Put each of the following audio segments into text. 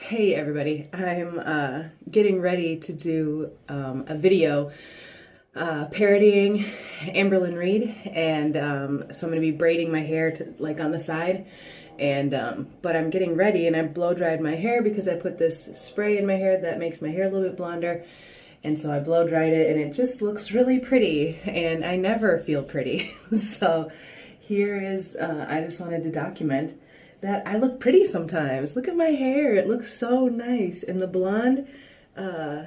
Hey everybody, I'm getting ready to do a video parodying Amberlynn Reid, and so I'm going to be braiding my hair to, like on the side, and but I'm getting ready and I blow dried my hair because I put this spray in my hair that makes my hair a little bit blonder, and so I blow dried it and it just looks really pretty, and I never feel pretty. So here is, I just wanted to document that I look pretty sometimes. Look at my hair, it looks so nice. And the blonde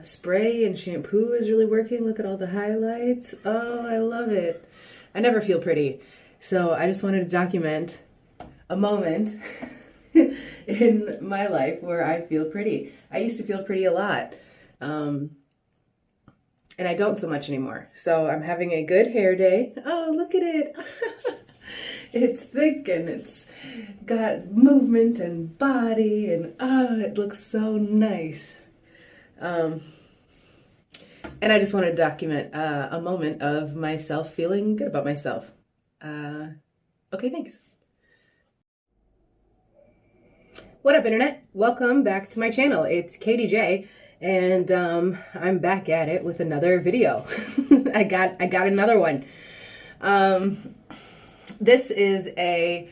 spray and shampoo is really working. Look at all the highlights. Oh, I love it. I never feel pretty. So I just wanted to document a moment in my life where I feel pretty. I used to feel pretty a lot. And I don't so much anymore. So I'm having a good hair day. Oh, look at it. It's thick and it's got movement and body, and it looks so nice. And I just wanted to document a moment of myself feeling good about myself. Okay, thanks. What up, Internet? Welcome back to my channel. It's KDJ, and I'm back at it with another video. I got another one. This is a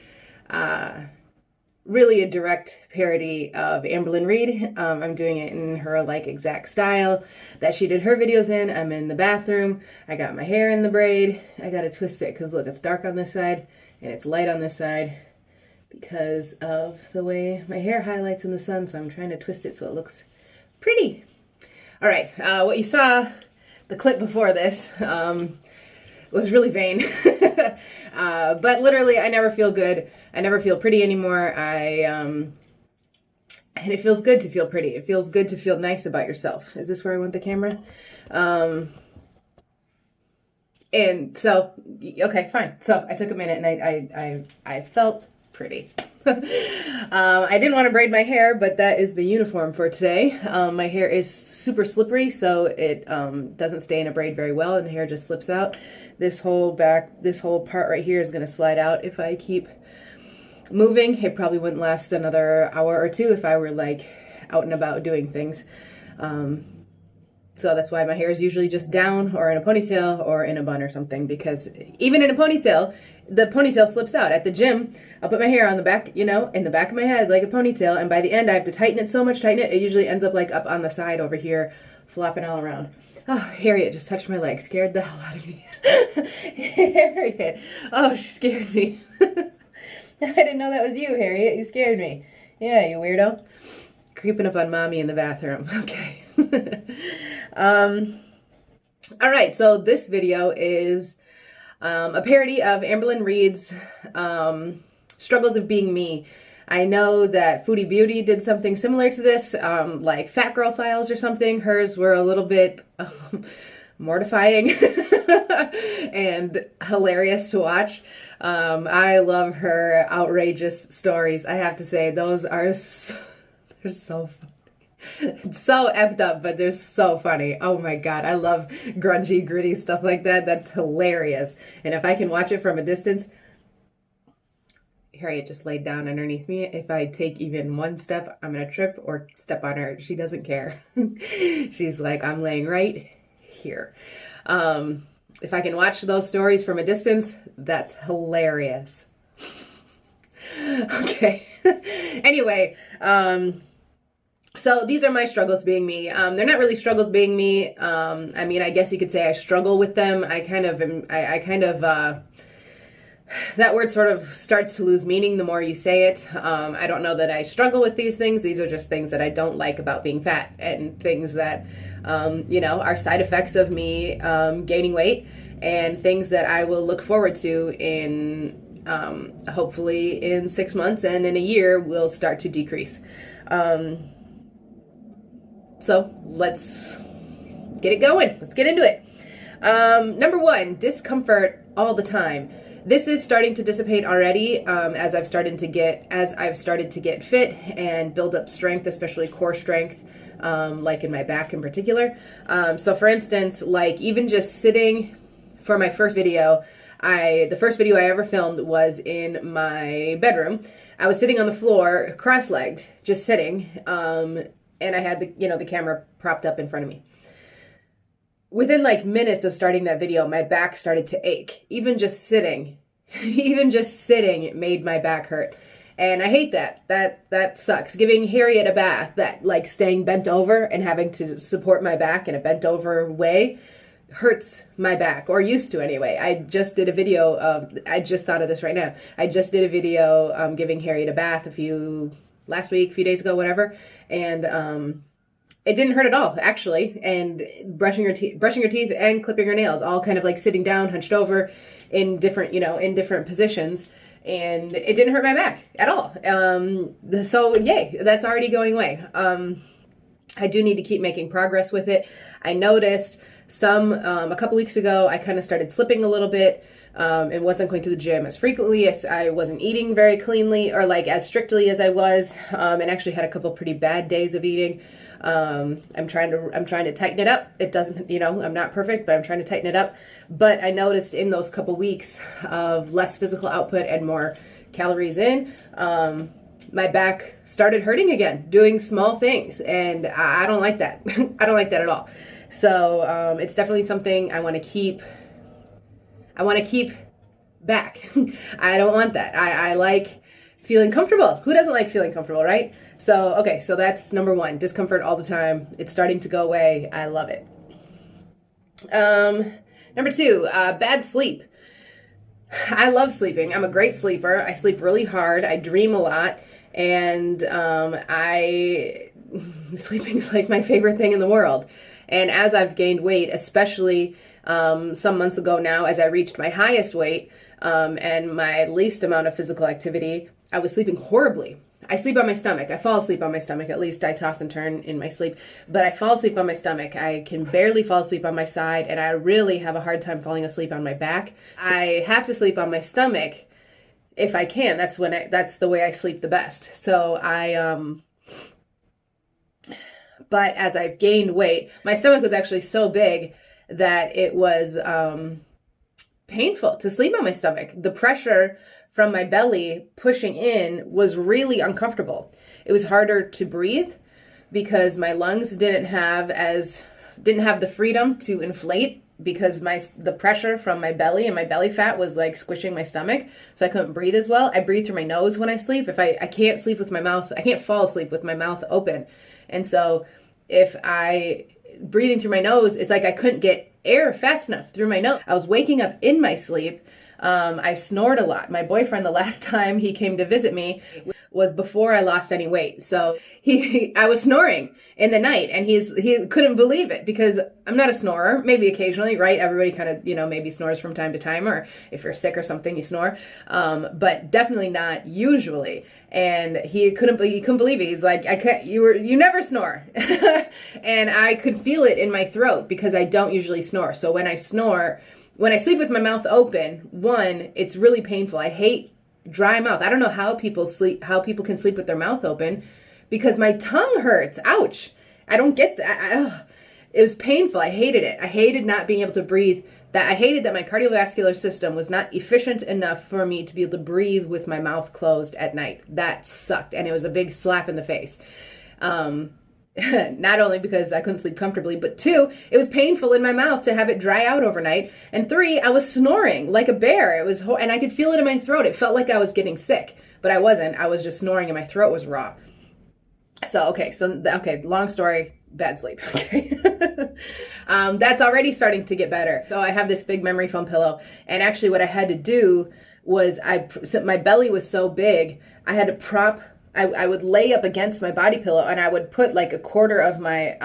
really a direct parody of Amberlynn Reid. I'm doing it in her like exact style that she did her videos in. I'm in the bathroom. I got my hair in the braid. I gotta twist it because look, it's dark on this side and it's light on this side because of the way my hair highlights in the sun. So I'm trying to twist it so it looks pretty. All right, what you saw, the clip before this, was really vain. But literally, I never feel good. I never feel pretty anymore. And it feels good to feel pretty. It feels good to feel nice about yourself. Is this where I want the camera? And so, okay, fine. So I took a minute and I felt pretty. I didn't want to braid my hair, but that is the uniform for today. My hair is super slippery, so it doesn't stay in a braid very well, and the hair just slips out. This whole part right here is going to slide out if I keep moving. It probably wouldn't last another hour or two if I were like out and about doing things. So that's why my hair is usually just down or in a ponytail or in a bun or something, because even in a ponytail, the ponytail slips out. At the gym, I'll put my hair on the back, you know, in the back of my head like a ponytail, and by the end I have to tighten it so much, it usually ends up like up on the side over here, flopping all around. Oh, Harriet just touched my leg, scared the hell out of me. Harriet, oh, she scared me. I didn't know that was you, Harriet, you scared me. Yeah, you weirdo. Creeping up on mommy in the bathroom, okay. All right, so this video is a parody of Amberlynn Reid's Struggles of Being Me. I know that Foodie Beauty did something similar to this, like Fat Girl Files or something. Hers were a little bit mortifying and hilarious to watch. I love her outrageous stories. I have to say, those are they're so funny. It's so effed up, but they're so funny. Oh my God, I love grungy, gritty stuff like that. That's hilarious. And if I can watch it from a distance, Harriet just laid down underneath me. If I take even one step, I'm gonna trip or step on her. She doesn't care. She's like, I'm laying right here. If I can watch those stories from a distance, that's hilarious. Okay. Anyway, so these are my struggles being me. They're not really struggles being me. I mean, I guess you could say I struggle with them. I kind of, that word sort of starts to lose meaning the more you say it. I don't know that I struggle with these things. These are just things that I don't like about being fat, and things that, you know, are side effects of me gaining weight, and things that I will look forward to in, hopefully in 6 months and in a year will start to decrease. So let's get it going. Let's get into it. Number one, discomfort all the time. This is starting to dissipate already as I've started to get fit and build up strength, especially core strength, like in my back in particular. So for instance, like even just sitting for my first video, The first video I ever filmed was in my bedroom. I was sitting on the floor, cross-legged, just sitting, and I had the camera propped up in front of me. Within like minutes of starting that video, my back started to ache. Even just sitting made my back hurt. And I hate that. That sucks. Giving Harriet a bath, that like staying bent over and having to support my back in a bent over way hurts my back, or used to anyway. I just did a video of, I just thought of this right now. I just did a video giving Harriet a bath last week, a few days ago, whatever. And it didn't hurt at all, actually. And brushing your teeth and clipping your nails, all kind of like sitting down, hunched over in different positions. And it didn't hurt my back at all. So yay, that's already going away. I do need to keep making progress with it. I noticed a couple weeks ago, I kind of started slipping a little bit, and wasn't going to the gym as frequently. I wasn't eating very cleanly or like as strictly as I was, and actually had a couple pretty bad days of eating. I'm trying to tighten it up. It doesn't, I'm not perfect, but I'm trying to tighten it up. But I noticed in those couple weeks of less physical output and more calories in, my back started hurting again, doing small things. And I don't like that. I don't like that at all. So, it's definitely something I want to keep back. I don't want that. I like feeling comfortable. Who doesn't like feeling comfortable, right? So, okay, so that's number one, discomfort all the time. It's starting to go away. I love it. Number two, bad sleep. I love sleeping. I'm a great sleeper. I sleep really hard. I dream a lot. And sleeping is like my favorite thing in the world. And as I've gained weight, especially some months ago now, as I reached my highest weight and my least amount of physical activity, I was sleeping horribly. I sleep on my stomach. I fall asleep on my stomach. At least I toss and turn in my sleep. But I fall asleep on my stomach. I can barely fall asleep on my side, and I really have a hard time falling asleep on my back. I have to sleep on my stomach if I can. That's the way I sleep the best. So but as I've gained weight, my stomach was actually so big that it was painful to sleep on my stomach. The pressure from my belly pushing in was really uncomfortable. It was harder to breathe because my lungs didn't have the freedom to inflate, because the pressure from my belly and my belly fat was like squishing my stomach, so I couldn't breathe as well. I breathe through my nose when I sleep. If I can't sleep with my mouth, I can't fall asleep with my mouth open. And so if breathing through my nose, it's like I couldn't get air fast enough through my nose. I was waking up in my sleep. I snored a lot. My boyfriend, the last time he came to visit me was before I lost any weight. So I was snoring in the night, and he couldn't believe it, because I'm not a snorer. Maybe occasionally, right? Everybody kind of, maybe snores from time to time, or if you're sick or something, you snore. But definitely not usually. And he couldn't believe it. He's like, you never snore. And I could feel it in my throat because I don't usually snore. So when I sleep with my mouth open, one, it's really painful. I hate dry mouth. I don't know how people can sleep with their mouth open, because my tongue hurts. Ouch. I don't get that. It was painful. I hated it. I hated not being able to breathe. I hated that my cardiovascular system was not efficient enough for me to be able to breathe with my mouth closed at night. That sucked. And it was a big slap in the face. Not only because I couldn't sleep comfortably, but two, it was painful in my mouth to have it dry out overnight. And three, I was snoring like a bear. And I could feel it in my throat. It felt like I was getting sick, but I wasn't. I was just snoring and my throat was raw. So, long story, bad sleep. Okay. That's already starting to get better. So I have this big memory foam pillow, and actually what I had to do was my belly was so big, I had to prop. I would lay up against my body pillow, and I would put like a quarter of my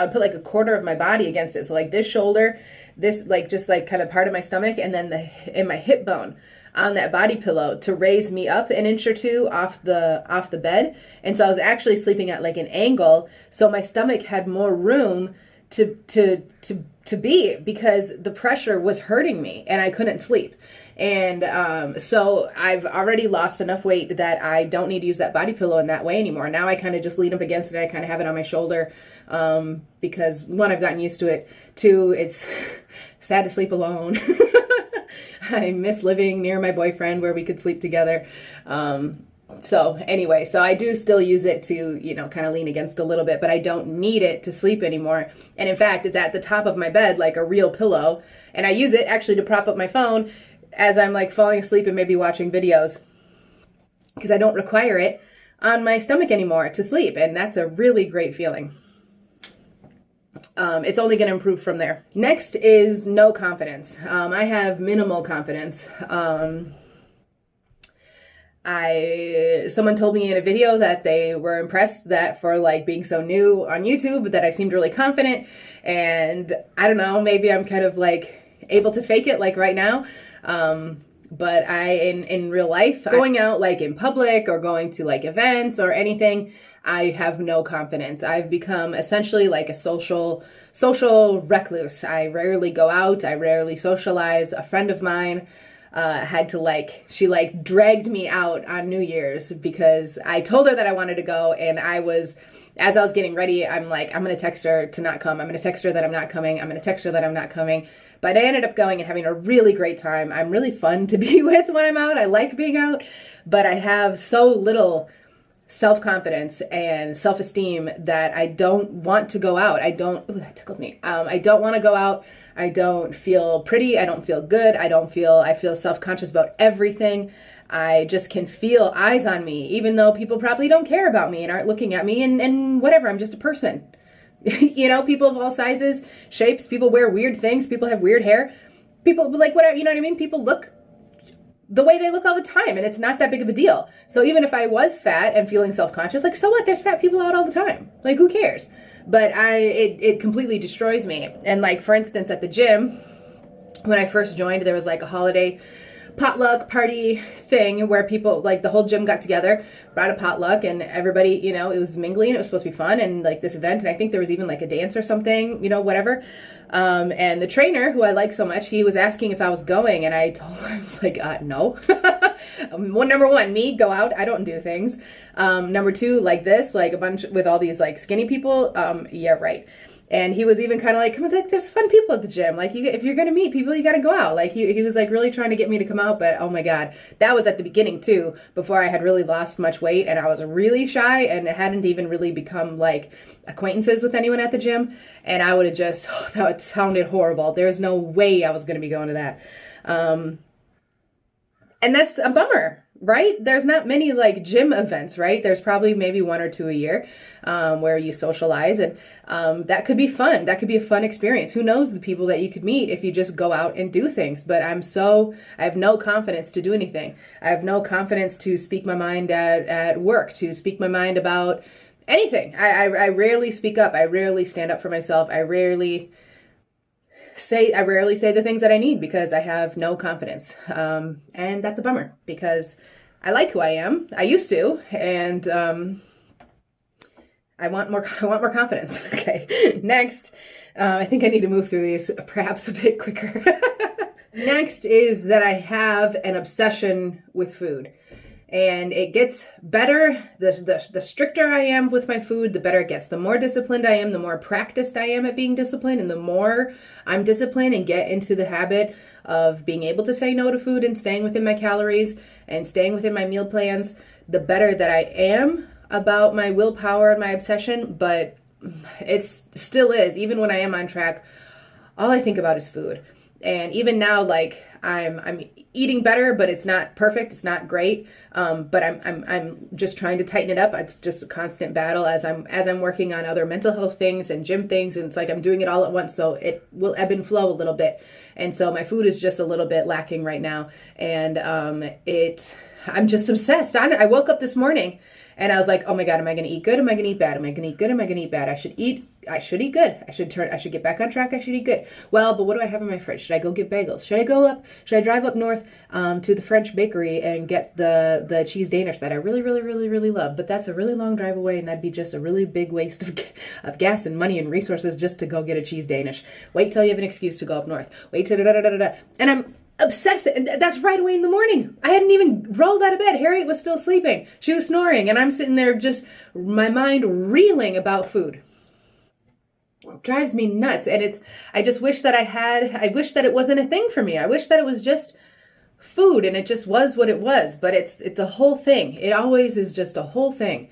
body against it. So like this shoulder, this just kind of part of my stomach, and then in my hip bone on that body pillow to raise me up an inch or two off the bed. And so I was actually sleeping at like an angle, so my stomach had more room to be, because the pressure was hurting me and I couldn't sleep. And so I've already lost enough weight that I don't need to use that body pillow in that way anymore. Now I kind of just lean up against it. I kind of have it on my shoulder because one, I've gotten used to it. Two, it's sad to sleep alone. I miss living near my boyfriend where we could sleep together. So anyway, so I do still use it to, you know, kind of lean against a little bit, but I don't need it to sleep anymore. And in fact, it's at the top of my bed, like a real pillow. And I use it actually to prop up my phone as I'm like falling asleep and maybe watching videos, because I don't require it on my stomach anymore to sleep. And that's a really great feeling. It's only going to improve from there. Next is no confidence. I have minimal confidence. Someone told me in a video that they were impressed that for like being so new on YouTube that I seemed really confident, and I don't know, maybe I'm kind of like able to fake it like right now. But in real life, going out like in public or going to like events or anything, I have no confidence. I've become essentially like a social recluse. I rarely go out. I rarely socialize. A friend of mine had to she dragged me out on New Year's because I told her that I wanted to go, and as I was getting ready, I'm like, I'm going to text her to not come. I'm going to text her that I'm not coming. I'm going to text her that I'm not coming. But I ended up going and having a really great time. I'm really fun to be with when I'm out. I like being out, but I have so little self-confidence and self-esteem that I don't want to go out. That tickled me. I don't want to go out. I don't feel pretty. I don't feel good. I feel self-conscious about everything. I just can feel eyes on me, even though people probably don't care about me and aren't looking at me and whatever. I'm just a person. You know, people of all sizes, shapes, people wear weird things. People have weird hair. People like whatever, you know what I mean? People look the way they look all the time, and it's not that big of a deal. So even if I was fat and feeling self-conscious, like, so what? There's fat people out all the time. Like, who cares? But it completely destroys me. And like, for instance, at the gym, when I first joined, there was like a holiday potluck party thing where people, like the whole gym got together, brought a potluck, and everybody, you know, it was mingling, it was supposed to be fun, and like this event, and I think there was even like a dance or something, you know, whatever. And the trainer, who I like so much, he was asking if I was going, and I told him, I was like, no. Number one, me, go out, I don't do things. Number two, like this, like a bunch with all these like skinny people, yeah, right. And he was even kind of like, come on, like, there's fun people at the gym. Like, if you're going to meet people, you got to go out. Like, he was like really trying to get me to come out. But oh my God, that was at the beginning too, before I had really lost much weight. And I was really shy and hadn't even really become like acquaintances with anyone at the gym. And I would have just, that sounded horrible. There's no way I was going to be going to that. And that's a bummer, right? There's not many like gym events, right? There's probably maybe one or two a year where you socialize, and that could be fun. That could be a fun experience. Who knows the people that you could meet if you just go out and do things. But I have no confidence to do anything. I have no confidence to speak my mind at work, to speak my mind about anything. I rarely speak up. I rarely stand up for myself. I rarely say the things that I need because I have no confidence. And that's a bummer because I like who I am. I used to, and I want more confidence. Okay. Next, I think I need to move through these perhaps a bit quicker. Next is that I have an obsession with food. And it gets better. The stricter I am with my food, the better it gets. The more disciplined I am, the more practiced I am at being disciplined. And the more I'm disciplined and get into the habit of being able to say no to food and staying within my calories and staying within my meal plans, the better that I am about my willpower and my obsession. But it still is, even when I am on track, all I think about is food. And even now, like, I'm eating better, but it's not perfect. It's not great. But I'm just trying to tighten it up. It's just a constant battle as I'm working on other mental health things and gym things. And it's like I'm doing it all at once, so it will ebb and flow a little bit. And so my food is just a little bit lacking right now. And I'm just obsessed on it. I woke up this morning and I was like, oh my God, am I going to eat good? Am I going to eat bad? Am I going to eat good? Am I going to eat bad? I should eat good. I should get back on track. I should eat good. Well, but what do I have in my fridge? Should I go get bagels? Should I drive up north to the French bakery and get the cheese Danish that I really, really, really, really love? But that's a really long drive away, and that'd be just a really big waste of gas and money and resources just to go get a cheese Danish. Wait till you have an excuse to go up north. Wait till da-da-da-da-da. And I'm obsessed. And that's right away in the morning. I hadn't even rolled out of bed. Harriet was still sleeping. She was snoring, and I'm sitting there just my mind reeling about food. It drives me nuts. And I just wish that I wish that it wasn't a thing for me. I wish that it was just food and it just was what it was, but it's a whole thing. It always is just a whole thing.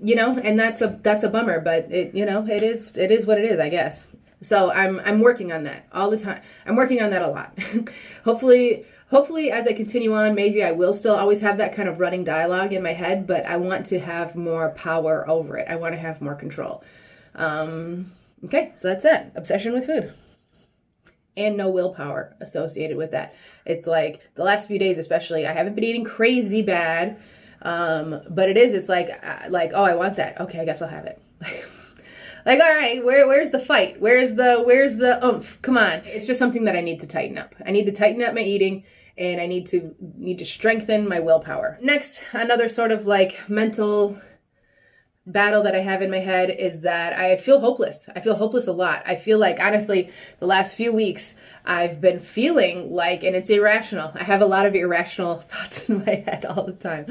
You know, and that's a bummer, but it is what it is, I guess. So I'm working on that all the time. I'm working on that a lot. Hopefully as I continue on, maybe I will still always have that kind of running dialogue in my head, but I want to have more power over it. I want to have more control. Okay, so that's it. Obsession with food. And no willpower associated with that. It's like the last few days especially, I haven't been eating crazy bad, but it's like, oh, I want that. Okay, I guess I'll have it. Like, all right, where's the fight? Where's the oomph? Come on. It's just something that I need to tighten up. I need to tighten up my eating, and I need to strengthen my willpower. Next, another sort of like mental battle that I have in my head is that I feel hopeless. I feel hopeless a lot. I feel like, honestly, the last few weeks I've been feeling like, and it's irrational. I have a lot of irrational thoughts in my head all the time.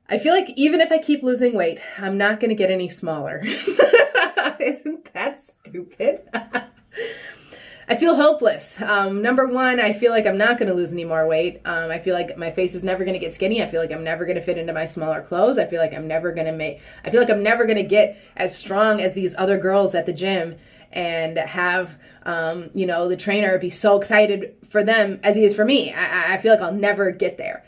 I feel like even if I keep losing weight, I'm not going to get any smaller. Isn't that stupid? I feel hopeless. Number one, I feel like I'm not going to lose any more weight. I feel like my face is never going to get skinny. I feel like I'm never going to fit into my smaller clothes. I feel like I'm never going to get as strong as these other girls at the gym and have, the trainer be so excited for them as he is for me. I feel like I'll never get there.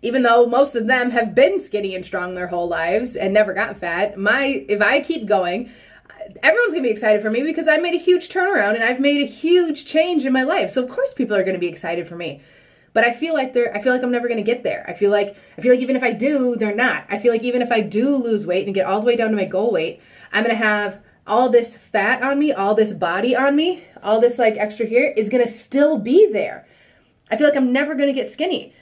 Even though most of them have been skinny and strong their whole lives and never got fat, if I keep going, everyone's going to be excited for me because I made a huge turnaround and I've made a huge change in my life. So of course people are going to be excited for me. But I feel like I'm never going to get there. I feel like even if I do, they're not. I feel like even if I do lose weight and get all the way down to my goal weight, I'm going to have all this fat on me, all this body on me, all this like extra here is going to still be there. I feel like I'm never going to get skinny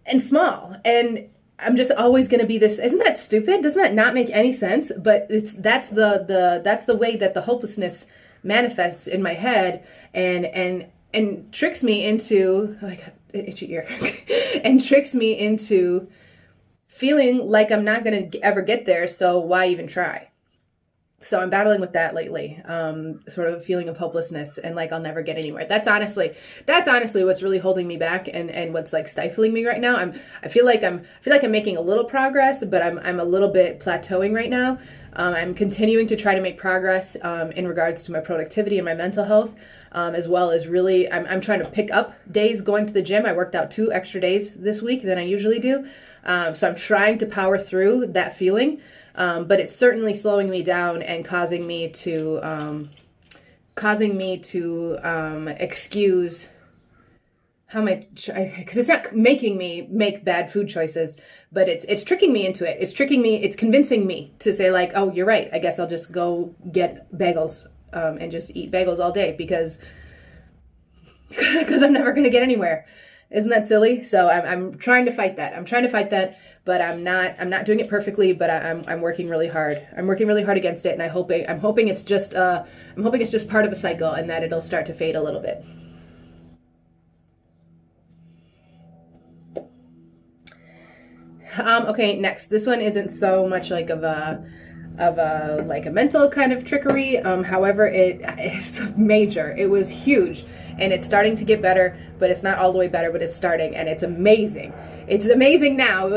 and small, and I'm just always going to be this. Isn't that stupid? Doesn't that not make any sense? But that's the way that the hopelessness manifests in my head and tricks me into, like, itchy ear, and tricks me into feeling like I'm not going to ever get there. So why even try? So I'm battling with that lately, sort of a feeling of hopelessness and like I'll never get anywhere. That's honestly what's really holding me back and what's like stifling me right now. I feel like I'm making a little progress, but I'm a little bit plateauing right now. I'm continuing to try to make progress in regards to my productivity and my mental health, as well as really I'm trying to pick up days going to the gym. I worked out 2 extra days this week than I usually do, so I'm trying to power through that feeling. But it's certainly slowing me down and causing me to excuse how much, because it's not making me make bad food choices, but it's tricking me into it. It's convincing me to say like, oh, you're right. I guess I'll just go get bagels, and just eat bagels all day because I'm never going to get anywhere. Isn't that silly? So I'm trying to fight that. But I'm not doing it perfectly, but I'm working really hard. I'm working really hard against it, and I'm hoping it's just part of a cycle and that it'll start to fade a little bit. Okay, next. This one isn't so much like of a mental kind of trickery. However, it's major. It was huge, and it's starting to get better, but it's not all the way better, but it's starting, and it's amazing. It's amazing now. It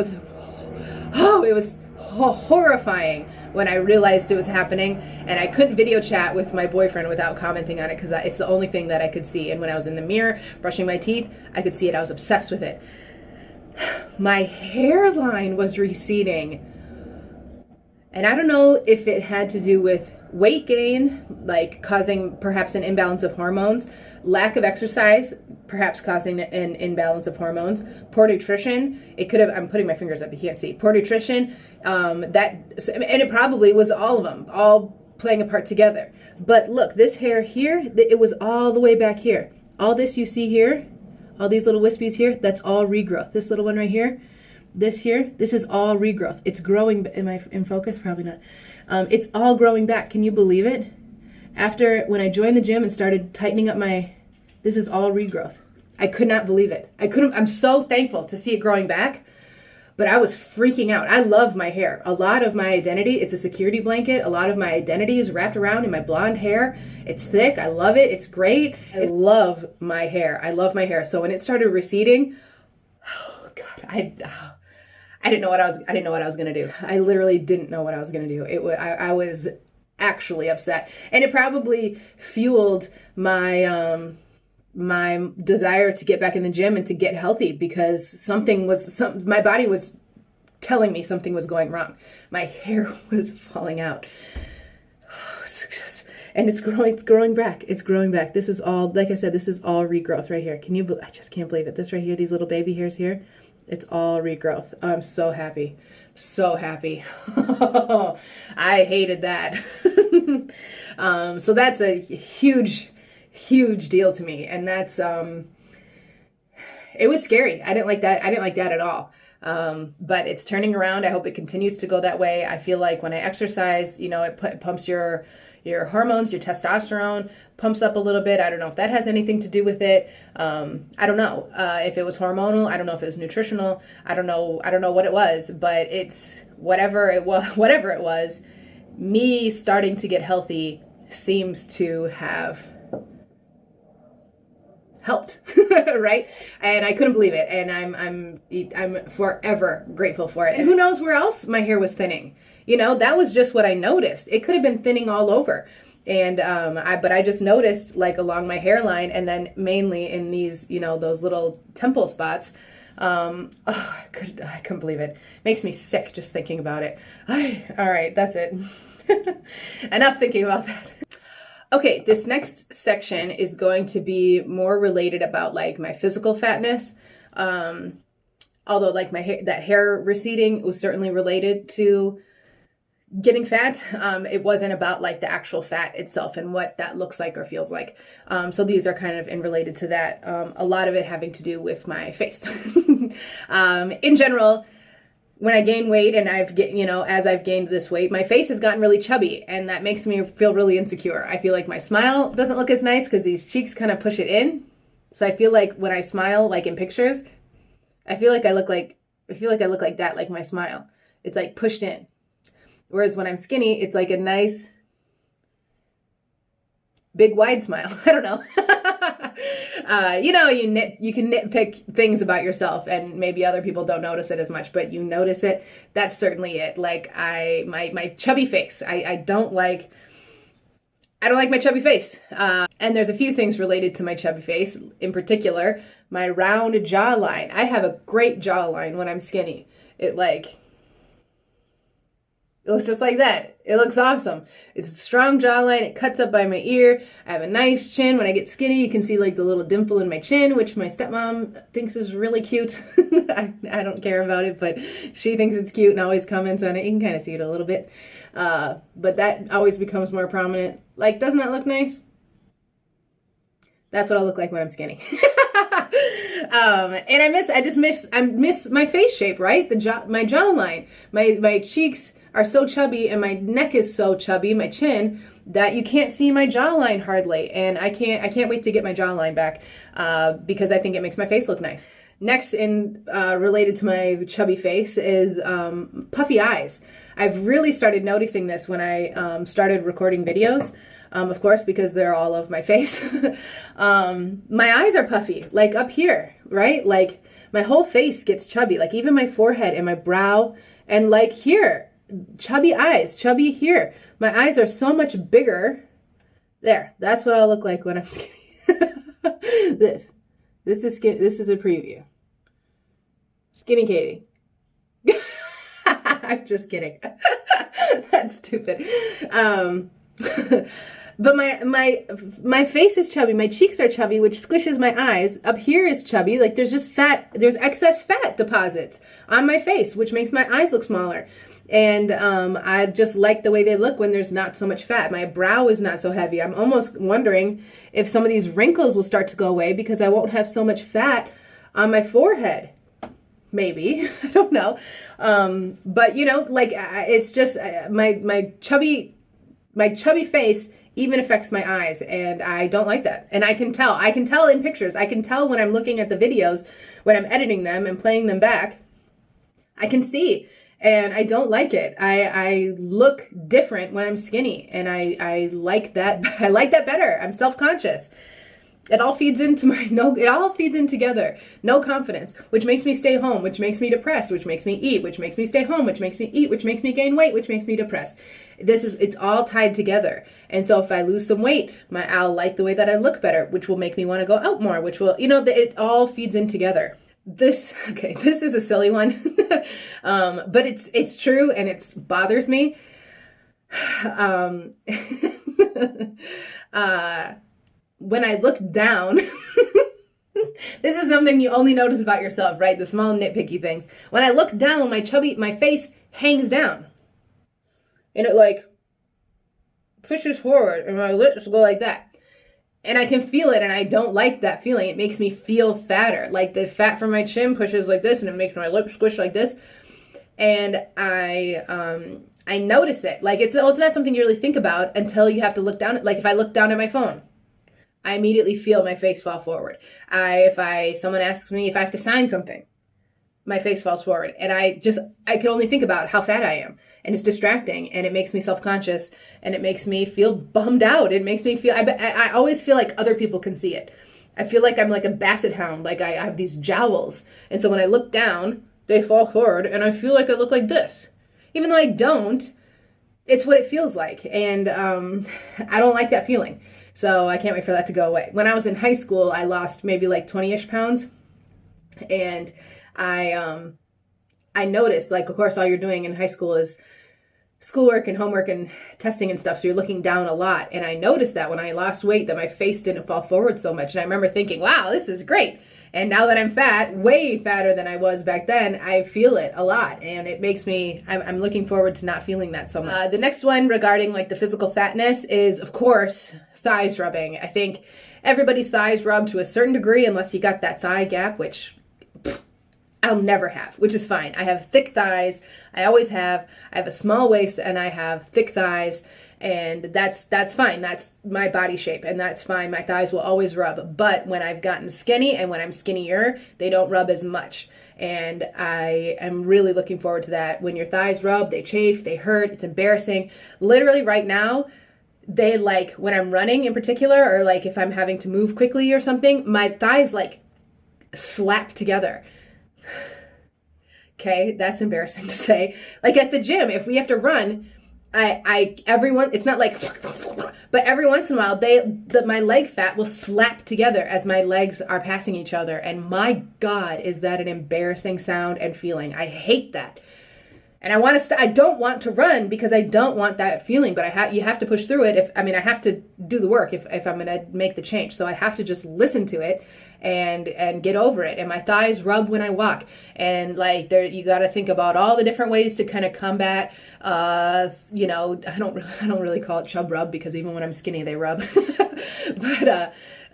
was horrifying when I realized it was happening, and I couldn't video chat with my boyfriend without commenting on it because it's the only thing that I could see. And when I was in the mirror brushing my teeth, I could see it. I was obsessed with it. My hairline was receding. And I don't know if it had to do with weight gain, like causing perhaps an imbalance of hormones, lack of exercise, perhaps causing an imbalance of hormones, poor nutrition. It could have, I'm putting my fingers up, you can't see, poor nutrition, and it probably was all of them, all playing a part together. But look, this hair here, it was all the way back here. All this you see here, all these little wispies here, that's all regrowth. This little one right here, this here, this is all regrowth. It's growing. Am I in focus? Probably not. It's all growing back. Can you believe it? When I joined the gym and started tightening up this is all regrowth. I could not believe it. I'm so thankful to see it growing back, but I was freaking out. I love my hair. A lot of my identity, it's a security blanket. A lot of my identity is wrapped around in my blonde hair. It's thick. I love it. It's great. I love my hair. I love my hair. So when it started receding, oh God, I didn't know what I was going to do. I literally didn't know what I was going to do. I was actually upset, and it probably fueled my my desire to get back in the gym and to get healthy, because my body was telling me something was going wrong. My hair was falling out. And it's growing back. It's growing back. This is all, like I said, this is all regrowth right here. I just can't believe it. This right here, these little baby hairs here, it's all regrowth. I'm so happy. So happy. I hated that. So that's a huge deal to me. And that's, it was scary. I didn't like that. I didn't like that at all. But it's turning around. I hope it continues to go that way. I feel like when I exercise, you know, it pumps your hormones, your testosterone pumps up a little bit. I don't know if that has anything to do with it. I don't know if it was hormonal. I don't know if it was nutritional. I don't know what it was, but it's whatever it was, me starting to get healthy seems to have helped, right? And I couldn't believe it. And I'm forever grateful for it. And who knows where else my hair was thinning? You know, that was just what I noticed. It could have been thinning all over. And but I just noticed, like, along my hairline, and then mainly in these, you know, those little temple spots. I couldn't believe it. Makes me sick just thinking about it. All right, that's it. Enough thinking about that. Okay, this next section is going to be more related about, like, my physical fatness. Although, like, that hair receding was certainly related to getting fat. It wasn't about, like, the actual fat itself and what that looks like or feels like. So these are kind of in related to that. A lot of it having to do with my face. In general, when I gain weight, and as I've gained this weight, my face has gotten really chubby, and that makes me feel really insecure. I feel like my smile doesn't look as nice because these cheeks kind of push it in. So I feel like when I smile, like in pictures, I feel like I look like that, like my smile. It's like pushed in. Whereas when I'm skinny, it's like a nice, big, wide smile. I don't know. You can nitpick things about yourself, and maybe other people don't notice it as much, but you notice it. That's certainly it. Like my chubby face. I don't like my chubby face. And there's a few things related to my chubby face. In particular, my round jawline. I have a great jawline when I'm skinny. It looks just like that. It looks awesome. It's a strong jawline. It cuts up by my ear. I have a nice chin. When I get skinny, you can see, like, the little dimple in my chin, which my stepmom thinks is really cute. I don't care about it, but she thinks it's cute and always comments on it. You can kind of see it a little bit. But that always becomes more prominent. Like, doesn't that look nice? That's what I'll look like when I'm skinny. And I miss my face shape, right? My jawline, my cheeks are so chubby, and my neck is so chubby, my chin, that you can't see my jawline hardly. And I can't wait to get my jawline back, because I think it makes my face look nice. Next, related to my chubby face, is puffy eyes. I've really started noticing this when I started recording videos. Of course, because they're all of my face. My eyes are puffy, like up here, right? Like my whole face gets chubby, like even my forehead and my brow, and like here, chubby eyes, chubby here. My eyes are so much bigger. There, that's what I'll look like when I'm skinny. This is a preview. Skinny Katie. I'm just kidding. That's stupid. But my face is chubby. My cheeks are chubby, which squishes my eyes. Up here is chubby. Like there's excess fat deposits on my face, which makes my eyes look smaller. And I just like the way they look when there's not so much fat. My brow is not so heavy. I'm almost wondering if some of these wrinkles will start to go away because I won't have so much fat on my forehead. Maybe. I don't know. But it's just my chubby face even affects my eyes, and I don't like that. And I can tell in pictures. I can tell when I'm looking at the videos, when I'm editing them and playing them back. I can see, and I don't like it. I look different when I'm skinny, and I like that. I like that better. I'm self-conscious. It all feeds into it all feeds in together. No confidence, which makes me stay home, which makes me depressed, which makes me eat, which makes me stay home, which makes me eat, which makes me gain weight, which makes me depressed. It's all tied together. And so if I lose some weight, I'll like the way that I look better, which will make me want to go out more, which will, it all feeds in together. This is a silly one, but it's true, and it bothers me. When I look down, this is something you only notice about yourself, right? The small nitpicky things. When I look down, my face hangs down, and it like pushes forward, and my lips go like that. And I can feel it, and I don't like that feeling. It makes me feel fatter. Like the fat from my chin pushes like this, and it makes my lips squish like this. And I notice it. Like it's not something you really think about until you have to look down. Like if I look down at my phone, I immediately feel my face fall forward. Someone asks me if I have to sign something, my face falls forward. And I can only think about how fat I am. And it's distracting, and it makes me self-conscious, and it makes me feel bummed out. It makes me feel, I always feel like other people can see it. I feel like I'm like a basset hound, like I have these jowls. And so when I look down, they fall forward, and I feel like I look like this. Even though I don't, it's what it feels like. And I don't like that feeling. So I can't wait for that to go away. When I was in high school, I lost maybe like 20-ish pounds. And I noticed, like, of course, all you're doing in high school is schoolwork and homework and testing and stuff. So you're looking down a lot. And I noticed that when I lost weight, that my face didn't fall forward so much. And I remember thinking, wow, this is great. And now that I'm fat, way fatter than I was back then, I feel it a lot. And it makes me, I'm looking forward to not feeling that so much. The next one regarding like the physical fatness is, of course, thighs rubbing. I think everybody's thighs rub to a certain degree, unless you got that thigh gap, which I'll never have, which is fine. I have thick thighs. I always have. I have a small waist, and I have thick thighs, and that's fine. That's my body shape, and that's fine. My thighs will always rub. But when I've gotten skinny and when I'm skinnier, they don't rub as much. And I am really looking forward to that. When your thighs rub, they chafe, they hurt, it's embarrassing. Literally right now, they like, when I'm running in particular, or like if I'm having to move quickly or something, my thighs like slap together. Okay, that's embarrassing to say. Like at the gym, if we have to run, everyone, it's not like, but every once in a while, my leg fat will slap together as my legs are passing each other. And my God, is that an embarrassing sound and feeling. I hate that. And I don't want to run because I don't want that feeling, but you have to push through it. I have to do the work if I'm going to make the change. So I have to just listen to it and get over it. And my thighs rub when I walk. And like you got to think about all the different ways to kind of combat, I don't really call it chub rub, because even when I'm skinny, they rub. But,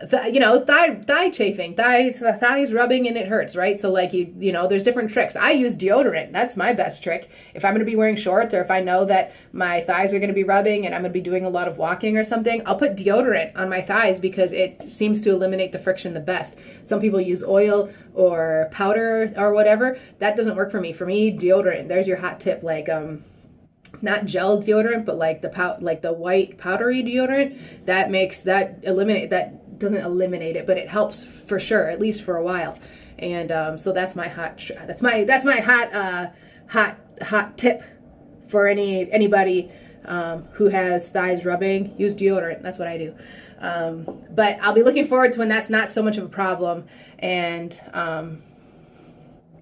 thigh chafing, thighs rubbing, and it hurts, right? So like, there's different tricks. I use deodorant. That's my best trick. If I'm going to be wearing shorts, or if I know that my thighs are going to be rubbing and I'm going to be doing a lot of walking or something, I'll put deodorant on my thighs because it seems to eliminate the friction the best. Some people use oil or powder or whatever. That doesn't work for me. For me, deodorant. There's your hot tip. Like, not gel deodorant, but like the white powdery deodorant. That doesn't eliminate it, but it helps for sure, at least for a while. And so that's my hot tip for anybody who has thighs rubbing. Use deodorant. That's what I do. But I'll be looking forward to when that's not so much of a problem, and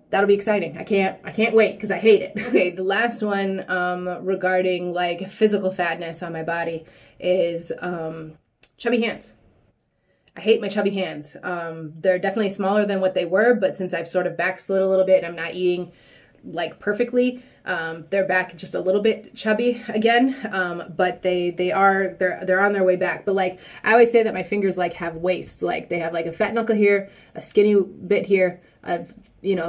that'll be exciting. I can't wait because I hate it. Okay, the last one regarding like physical fatness on my body is chubby hands. I hate my chubby hands. They're definitely smaller than what they were, but since I've sort of backslid a little bit and I'm not eating like perfectly, they're back just a little bit chubby again. But they're on their way back. But like I always say that my fingers like have waists. Like they have like a fat knuckle here, a skinny bit here, a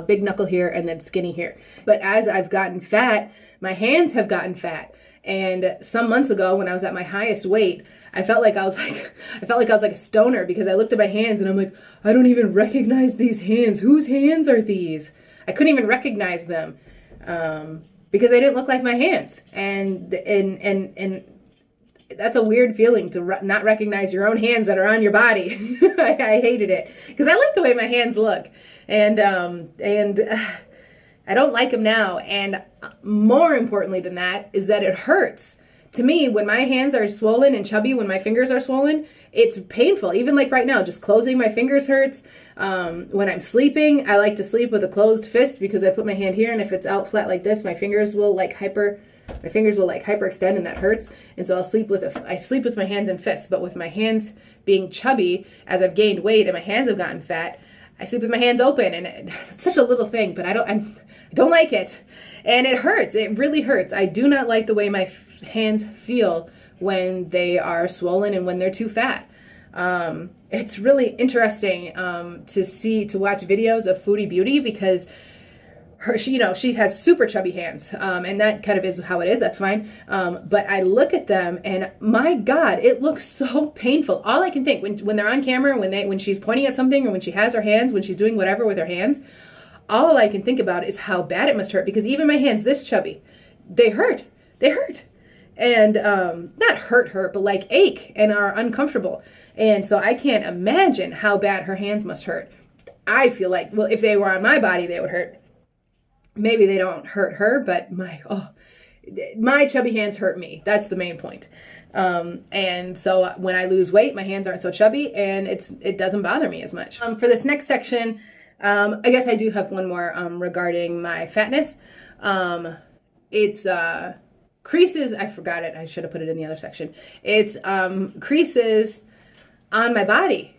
big knuckle here, and then skinny here. But as I've gotten fat, my hands have gotten fat. And some months ago when I was at my highest weight, I felt like I was like a stoner, because I looked at my hands and I'm like, I don't even recognize these hands. Whose hands are these? I couldn't even recognize them. because they didn't look like my hands. And that's a weird feeling to not recognize your own hands that are on your body. I hated it because I like the way my hands look, and I don't like them now. And more importantly than that is that it hurts. To me, when my hands are swollen and chubby, when my fingers are swollen, it's painful. Even like right now, just closing my fingers hurts. When I'm sleeping, I like to sleep with a closed fist because I put my hand here, and if it's out flat like this, my fingers will hyperextend, and that hurts. And so I sleep with my hands in fists. But with my hands being chubby, as I've gained weight and my hands have gotten fat, I sleep with my hands open, and it's such a little thing, but I don't like it, and it hurts. It really hurts. I do not like the way my hands feel when they are swollen and when they're too fat. It's really interesting to watch videos of Foodie Beauty because she has super chubby hands, and that kind of is how it is. That's fine. But I look at them, and my God, it looks so painful. All I can think when they're on camera, when she's pointing at something, or when she has her hands, when she's doing whatever with her hands, all I can think about is how bad it must hurt. Because even my hands this chubby, they hurt. They hurt. And not hurt, but like ache and are uncomfortable. And so I can't imagine how bad her hands must hurt. I feel like, well, if they were on my body, they would hurt. Maybe they don't hurt her, but my chubby hands hurt me. That's the main point. And so when I lose weight, my hands aren't so chubby, and it doesn't bother me as much. For this next section, I guess I do have one more regarding my fatness. It's creases. I forgot it. I should have put it in the other section. It's creases on my body.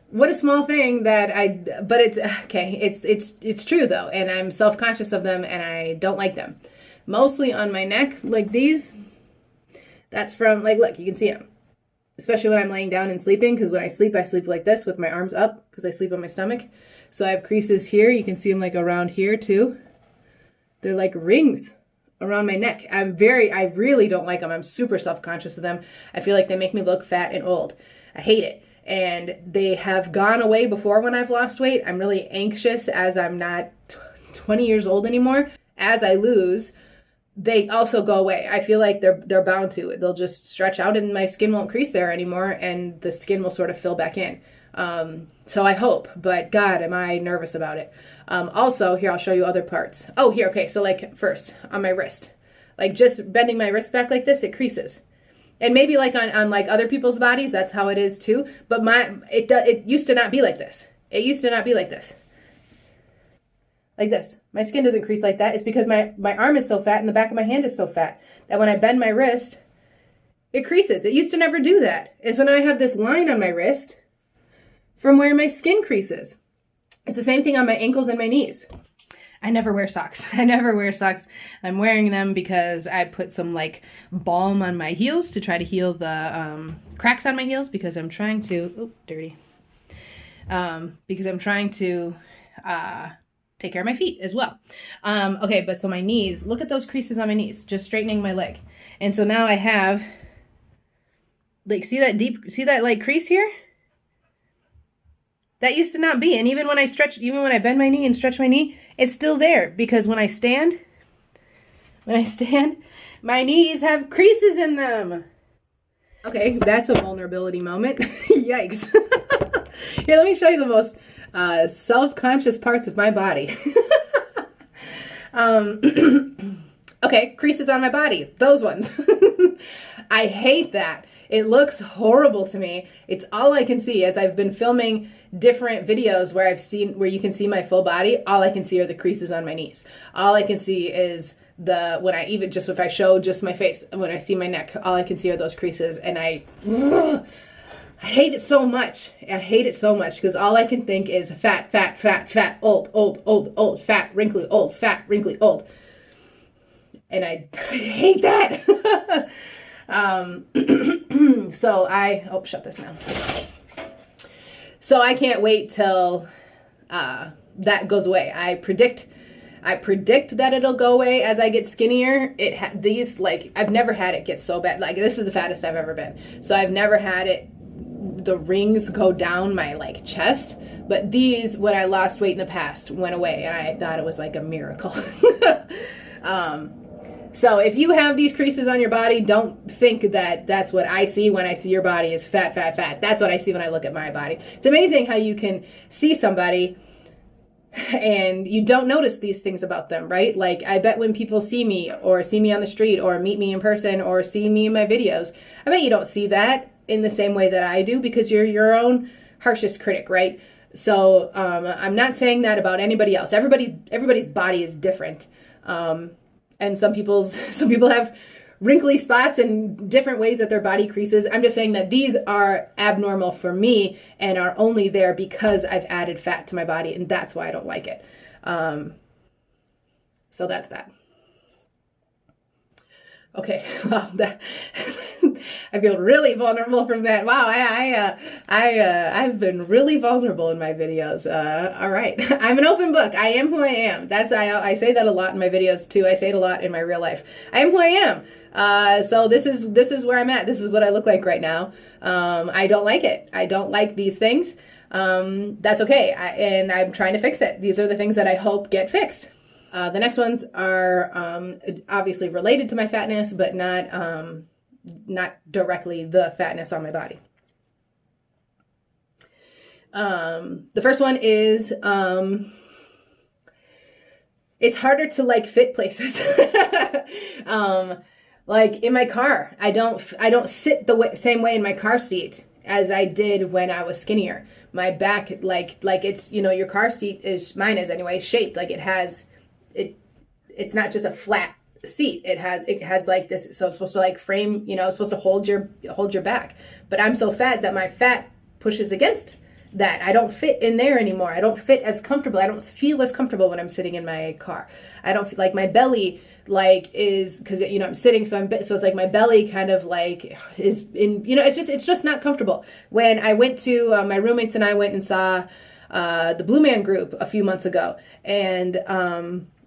What a small thing but it's okay. It's true though. And I'm self-conscious of them, and I don't like them. Mostly on my neck, like these. That's from, like, look, you can see them. Especially when I'm laying down and sleeping, because when I sleep like this with my arms up, because I sleep on my stomach. So I have creases here. You can see them like around here too. They're like rings around my neck. I really don't like them. I'm super self-conscious of them. I feel like they make me look fat and old. I hate it. And they have gone away before when I've lost weight. I'm really anxious as I'm not 20 years old anymore. As I lose, they also go away. I feel like they're bound to. They'll just stretch out and my skin won't crease there anymore, and the skin will sort of fill back in. So I hope, but God, am I nervous about it. Also, here, I'll show you other parts. Oh, here, okay, so like first, on my wrist. Like just bending my wrist back like this, it creases. And maybe like on like other people's bodies, that's how it is too. But it used to not be like this. It used to not be like this. Like this. My skin doesn't crease like that. It's because my arm is so fat and the back of my hand is so fat that when I bend my wrist, it creases. It used to never do that. And so now I have this line on my wrist from where my skin creases. It's the same thing on my ankles and my knees. I never wear socks. I'm wearing them because I put some like balm on my heels to try to heal the cracks on my heels because I'm trying to, because I'm trying to take care of my feet as well. Okay, but so my knees, look at those creases on my knees, just straightening my leg. And so now I have, like, see that like crease here? That used to not be. And even when I bend my knee and stretch my knee, it's still there because when I stand, my knees have creases in them. Okay, that's a vulnerability moment. Yikes. Here, let me show you the most self-conscious parts of my body. Okay, creases on my body. Those ones. I hate that. It looks horrible to me. It's all I can see. As I've been filming different videos where you can see my full body, all I can see are the creases on my knees. All I can see is if I show just my face, when I see my neck, all I can see are those creases, and I hate it so much. I hate it so much because all I can think is fat, old, fat, wrinkly, old. And I hate that. Shut this now. So I can't wait till that goes away. I predict that it'll go away as I get skinnier. I've never had it get so bad. Like, this is the fattest I've ever been. So I've never had the rings go down my like chest, But these, when I lost weight in the past, went away, and I thought it was like a miracle. So if you have these creases on your body, don't think that that's what I see when I see your body is fat, fat, fat. That's what I see when I look at my body. It's amazing how you can see somebody and you don't notice these things about them, right? Like, I bet when people see me or see me on the street or meet me in person or see me in my videos, I bet you don't see that in the same way that I do, because you're your own harshest critic, right? So I'm not saying that about anybody else. Everybody's body is different. And some people have wrinkly spots and different ways that their body creases. I'm just saying that these are abnormal for me and are only there because I've added fat to my body, and that's why I don't like it. So that's that. Okay, well, I feel really vulnerable from that. Wow, I've been really vulnerable in my videos. All right, I'm an open book. I am who I am. I say that a lot in my videos too. I say it a lot in my real life. I am who I am. So this is where I'm at. This is what I look like right now. I don't like it. I don't like these things. That's okay, and I'm trying to fix it. These are the things that I hope get fixed. The next ones are obviously related to my fatness, but not directly the fatness on my body. The first one is it's harder to like fit places. Like in my car, I don't sit the same way in my car seat as I did when I was skinnier. My back, like it's, your car seat mine is anyway, shaped like it's not just a flat seat. It has like this, so it's supposed to like frame, it's supposed to hold your back. But I'm so fat that my fat pushes against that. I don't fit in there anymore. I don't fit as comfortable. I don't feel as comfortable when I'm sitting in my car. I don't feel like my belly is, because I'm sitting, so it's like my belly kind of like is in, it's just not comfortable. When I went to my roommates and I went and saw the Blue Man Group a few months ago, and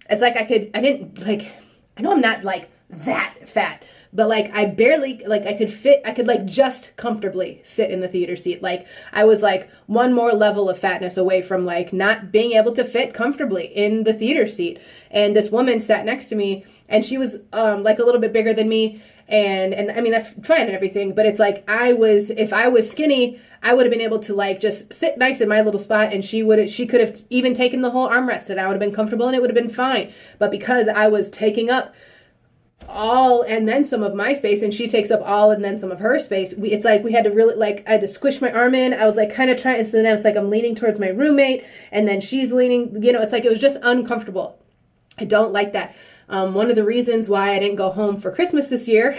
it's like I know I'm not like that fat, but like I barely, like I could like just comfortably sit in the theater seat. Like I was like one more level of fatness away from like not being able to fit comfortably in the theater seat. And this woman sat next to me, and she was like a little bit bigger than me. And I mean, that's fine and everything, but it's like if I was skinny, I would have been able to like just sit nice in my little spot, and she could have even taken the whole armrest, and I would have been comfortable and it would have been fine. But because I was taking up all and then some of my space, and she takes up all and then some of her space, it's like we had to really, like, I had to squish my arm in. I was like kind of trying, so then I was like, I'm leaning towards my roommate, and then she's leaning, it's like it was just uncomfortable. I don't like that. One of the reasons why I didn't go home for Christmas this year,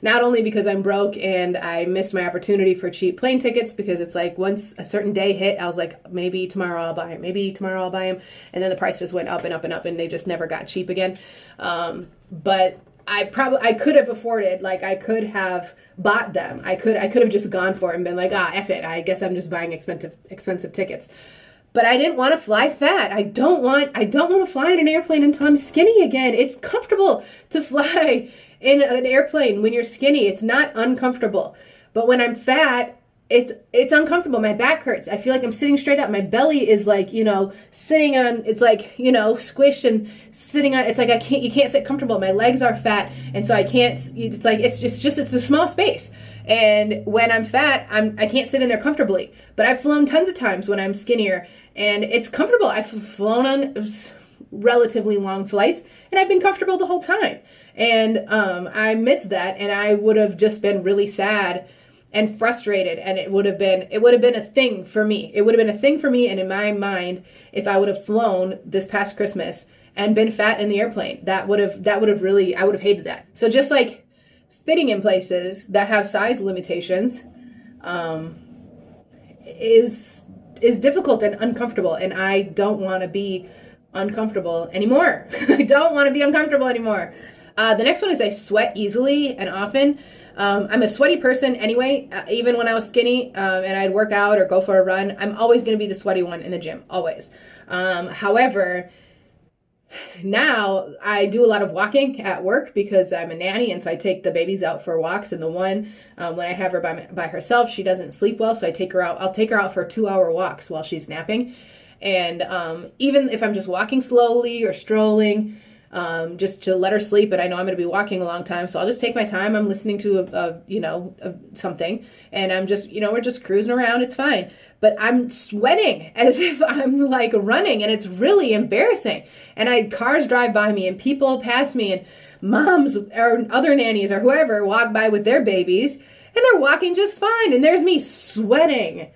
not only because I'm broke and I missed my opportunity for cheap plane tickets, because it's like once a certain day hit, I was like, maybe tomorrow I'll buy them, and then the price just went up and up and up, and they just never got cheap again. But I could have afforded, like I could have bought them. I could have just gone for it and been like, F it, I guess I'm just buying expensive tickets. But I didn't want to fly fat. I don't want to fly in an airplane until I'm skinny again. It's comfortable to fly in an airplane when you're skinny. It's not uncomfortable. But when I'm fat, it's uncomfortable. My back hurts. I feel like I'm sitting straight up. My belly is like, sitting on, it's like, squished and sitting on, it's like you can't sit comfortable. My legs are fat, and so I can't, it's like, it's a small space. And when I'm fat, I can't sit in there comfortably. But I've flown tons of times when I'm skinnier, and it's comfortable. I've flown on relatively long flights, and I've been comfortable the whole time. And I miss that, and I would have just been really sad and frustrated, and it would have been a thing for me. It would have been a thing for me, and in my mind, if I would have flown this past Christmas and been fat in the airplane, that would have really, I would have hated that. So just like fitting in places that have size limitations is difficult and uncomfortable, and I don't want to be uncomfortable anymore. I don't want to be uncomfortable anymore. The next one is I sweat easily and often. I'm a sweaty person anyway, even when I was skinny and I'd work out or go for a run. I'm always going to be the sweaty one in the gym, always. However, Now I do a lot of walking at work because I'm a nanny, and so I take the babies out for walks. And the one, when I have her by herself, she doesn't sleep well, so I take her out. I'll take her out for 2-hour walks while she's napping. And even if I'm just walking slowly or strolling, just to let her sleep, and I know I'm going to be walking a long time, so I'll just take my time. I'm listening to something, and I'm just, we're just cruising around. It's fine. But I'm sweating as if I'm like running, and it's really embarrassing. And cars drive by me, and people pass me, and moms or other nannies or whoever walk by with their babies, and they're walking just fine, and there's me sweating.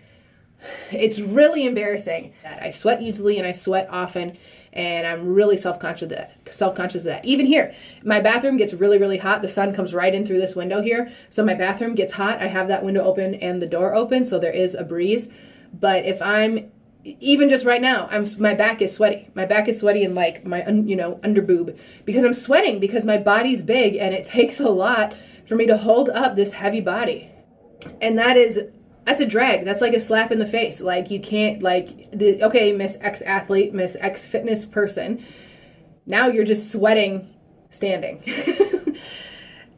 It's really embarrassing. I sweat easily and I sweat often, and I'm really self-conscious of that. Even here, my bathroom gets really, really hot. The sun comes right in through this window here, so my bathroom gets hot. I have that window open and the door open, so there is a breeze. But if I'm, even just right now, my back is sweaty. My back is sweaty and like my, under boob, because I'm sweating because my body's big and it takes a lot for me to hold up this heavy body. And that's a drag. That's like a slap in the face. Like, you can't, okay, Miss X-athlete, Miss X-fitness person, now you're just sweating standing.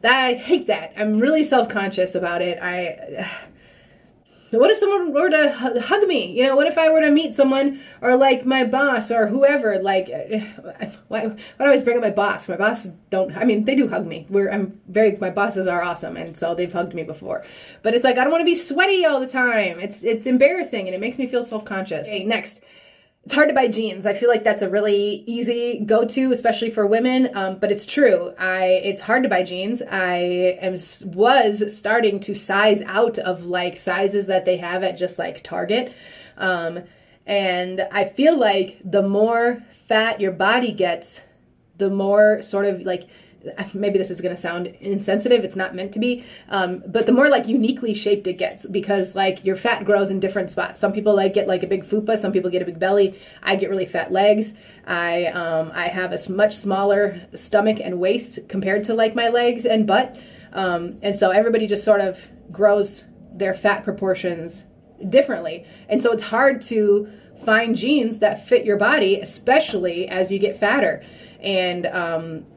I hate that. I'm really self-conscious about it. What if someone were to hug me? What if I were to meet someone, or like my boss or whoever? Like, why do I always bring up my boss? My boss they do hug me. My bosses are awesome, and so they've hugged me before. But it's like, I don't want to be sweaty all the time. It's embarrassing, and it makes me feel self-conscious. Okay, next. It's hard to buy jeans. I feel like that's a really easy go-to, especially for women, but it's true. It's hard to buy jeans. I was starting to size out of like sizes that they have at just like Target, and I feel like the more fat your body gets, the more sort of like, maybe this is going to sound insensitive, it's not meant to be, but the more like uniquely shaped it gets, because like your fat grows in different spots. Some people get like a big fupa, some people get a big belly. I get really fat legs. I have a much smaller stomach and waist compared to like my legs and butt, and so everybody just sort of grows their fat proportions differently, and so it's hard to find jeans that fit your body, especially as you get fatter. And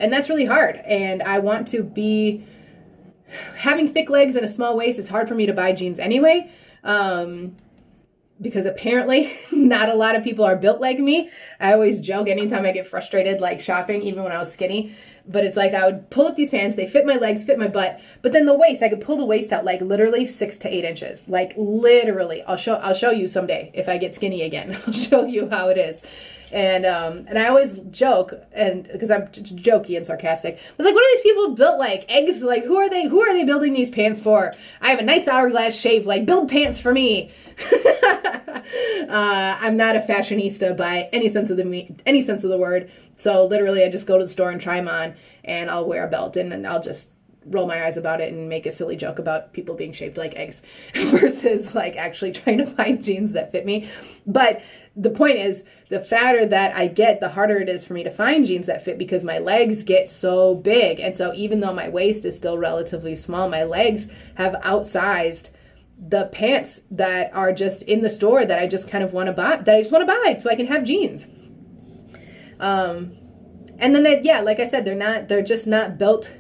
that's really hard. And I want to be having thick legs and a small waist. It's hard for me to buy jeans anyway, because apparently not a lot of people are built like me. I always joke anytime I get frustrated, like shopping, even when I was skinny, but it's like I would pull up these pants, they fit my legs, fit my butt, but then the waist, I could pull the waist out like literally 6 to 8 inches, like literally. I'll show you someday if I get skinny again. I'll show you how it is. And I always joke, and because I'm jokey and sarcastic, I was like, what are these people built like? Eggs? Like, who are they building these pants for? I have a nice hourglass shape, like, build pants for me. I'm not a fashionista by any sense of the word. So literally I just go to the store and try them on, and I'll wear a belt, and I'll just roll my eyes about it and make a silly joke about people being shaped like eggs versus like actually trying to find jeans that fit me. But the point is, the fatter that I get, the harder it is for me to find jeans that fit, because my legs get so big. And so even though my waist is still relatively small, my legs have outsized the pants that are just in the store that I just kind of want to buy, so I can have jeans. And then like I said, they're just not built.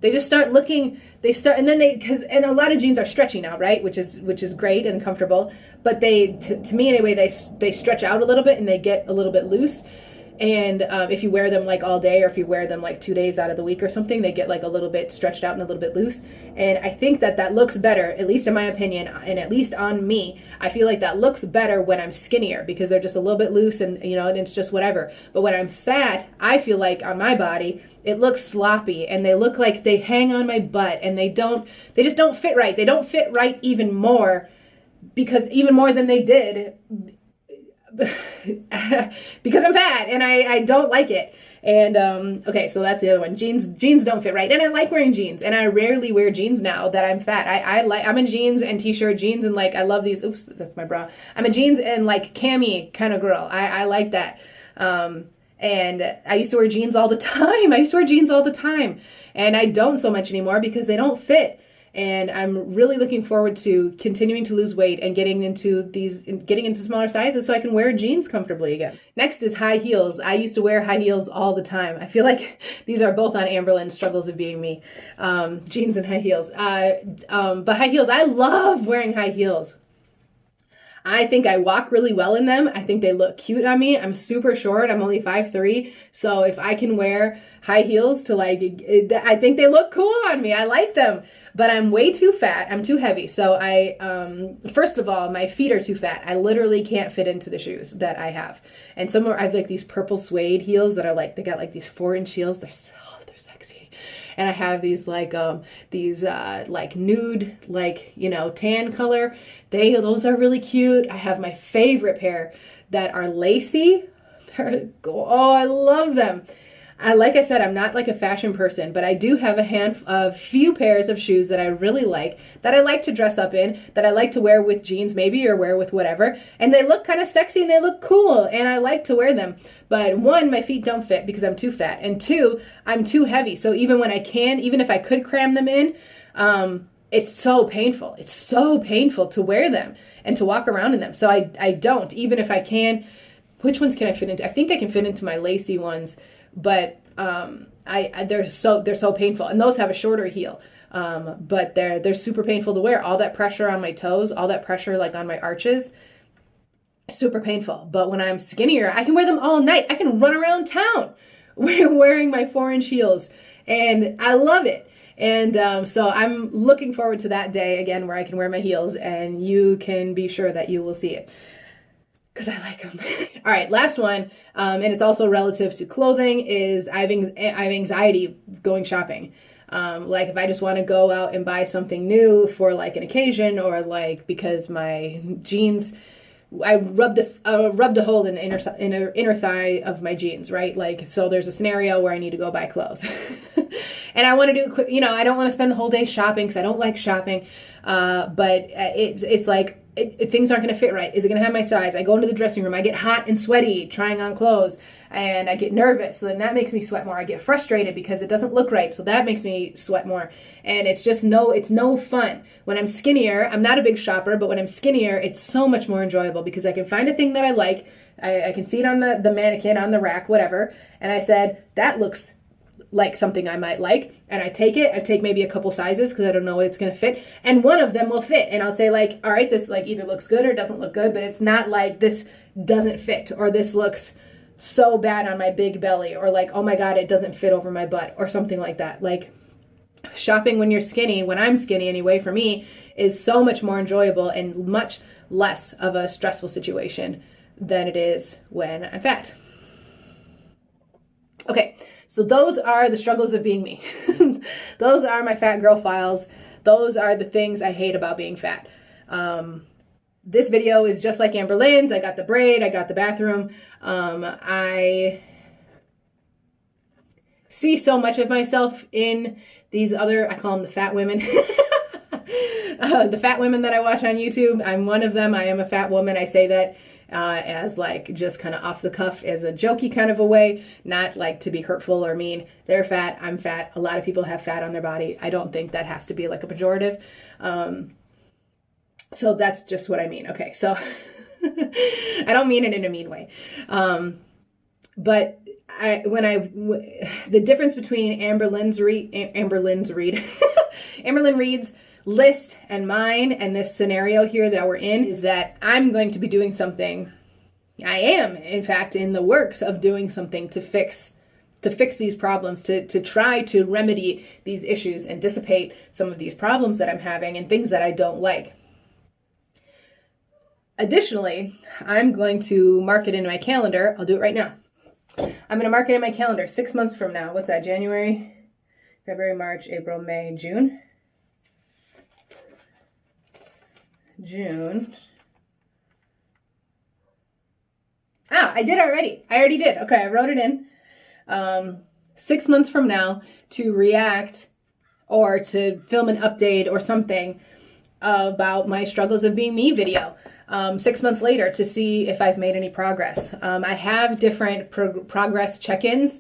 They just start looking, and a lot of jeans are stretchy now, right? Which is great and comfortable. But to me anyway, they stretch out a little bit and they get a little bit loose. And if you wear them like all day, or if you wear them like 2 days out of the week or something, they get like a little bit stretched out and a little bit loose. And I think that looks better, at least in my opinion, and at least on me. I feel like that looks better when I'm skinnier, because they're just a little bit loose, and and it's just whatever. But when I'm fat, I feel like on my body, it looks sloppy, and they look like they hang on my butt, and they just don't fit right. They don't fit right even more than they did, because I'm fat and I don't like it. And okay, so that's the other one. Jeans don't fit right, and I like wearing jeans, and I rarely wear jeans now that I'm fat. I'm in jeans and t-shirt, jeans, and like I love these. Oops, that's my bra. I'm a jeans and like cami kind of girl. I like that. And I used to wear jeans all the time. And I don't so much anymore because they don't fit. And I'm really looking forward to continuing to lose weight and getting into smaller sizes so I can wear jeans comfortably again. Next is high heels. I used to wear high heels all the time. I feel like these are both on Amberlynn struggles of being me. Jeans and high heels. But high heels, I love wearing high heels. I think I walk really well in them. I think they look cute on me. I'm super short. I'm only 5'3". So if I can wear high heels to I think they look cool on me. I like them. But I'm way too fat. I'm too heavy. So first of all, my feet are too fat. I literally can't fit into the shoes that I have. And somewhere I have like these purple suede heels that are they got like these 4-inch heels. They're sexy. And I have these nude, tan color. Those are really cute. I have my favorite pair that are lacy. I love them. Like I said, I'm not like a fashion person, but I do have a few pairs of shoes that I really like, that I like to dress up in, that I like to wear with jeans maybe, or wear with whatever. And they look kind of sexy and they look cool and I like to wear them. But one, my feet don't fit because I'm too fat. And two, I'm too heavy. So even if I could cram them in, it's so painful. It's so painful to wear them and to walk around in them. So I don't, even if I can. Which ones can I fit into? I think I can fit into my lacy ones. But they're so painful, and those have a shorter heel. But they're super painful to wear. All that pressure on my toes, all that pressure like on my arches, super painful. But when I'm skinnier, I can wear them all night. I can run around town wearing my 4-inch heels, and I love it. And so I'm looking forward to that day again where I can wear my heels, and you can be sure that you will see it. Because I like them. All right, last one, and it's also relative to clothing, is I have anxiety going shopping. Like if I just want to go out and buy something new for like an occasion, or like because my jeans, I rubbed a hole in the inner thigh of my jeans, right? Like, so there's a scenario where I need to go buy clothes. And I want to do it quick, I don't want to spend the whole day shopping because I don't like shopping. But it's like, things aren't going to fit right. Is it going to have my size? I go into the dressing room. I get hot and sweaty trying on clothes, and I get nervous. So then that makes me sweat more. I get frustrated because it doesn't look right. So that makes me sweat more. And it's no fun. When I'm skinnier, I'm not a big shopper, but when I'm skinnier, it's so much more enjoyable because I can find a thing that I like. I can see it on the mannequin, on the rack, whatever. And I said, that looks like something I might like, and I take maybe a couple sizes because I don't know what it's going to fit, and one of them will fit, and I'll say like, all right, this like either looks good or doesn't look good, but it's not like this doesn't fit, or this looks so bad on my big belly, or like, oh my god, it doesn't fit over my butt, or something like that. Like, shopping when you're skinny, when I'm skinny anyway, for me, is so much more enjoyable and much less of a stressful situation than it is when I'm fat. Okay. So those are the struggles of being me. Those are my fat girl files. Those are the things I hate about being fat. This video is just like Amberlynn's. I got the braid. I got the bathroom. I see so much of myself in these other, I call them the fat women. The fat women that I watch on YouTube. I'm one of them. I am a fat woman. I say that as like just kind of off the cuff, as a jokey kind of a way, not like to be hurtful or mean. They're fat, I'm fat. A lot of people have fat on their body. I don't think that has to be like a pejorative. So that's just what I mean. Okay, so I don't mean it in a mean way. But the difference between Amberlynn Reid's list and mine, and this scenario here that we're in, is that I'm going to be doing something. I am, in fact, in the works of doing something to fix these problems, to try to remedy these issues and dissipate some of these problems that I'm having and things that I don't like. Additionally, I'm going to mark it in my calendar. I'll do it right now. I'm going to mark it in my calendar 6 months from now. What's that? January, February, March, April, May, June. I did already. I already did. Okay, I wrote it in. 6 months from now, to react or to film an update or something about my struggles of being me video. 6 months later, to see if I've made any progress. I have different progress check-ins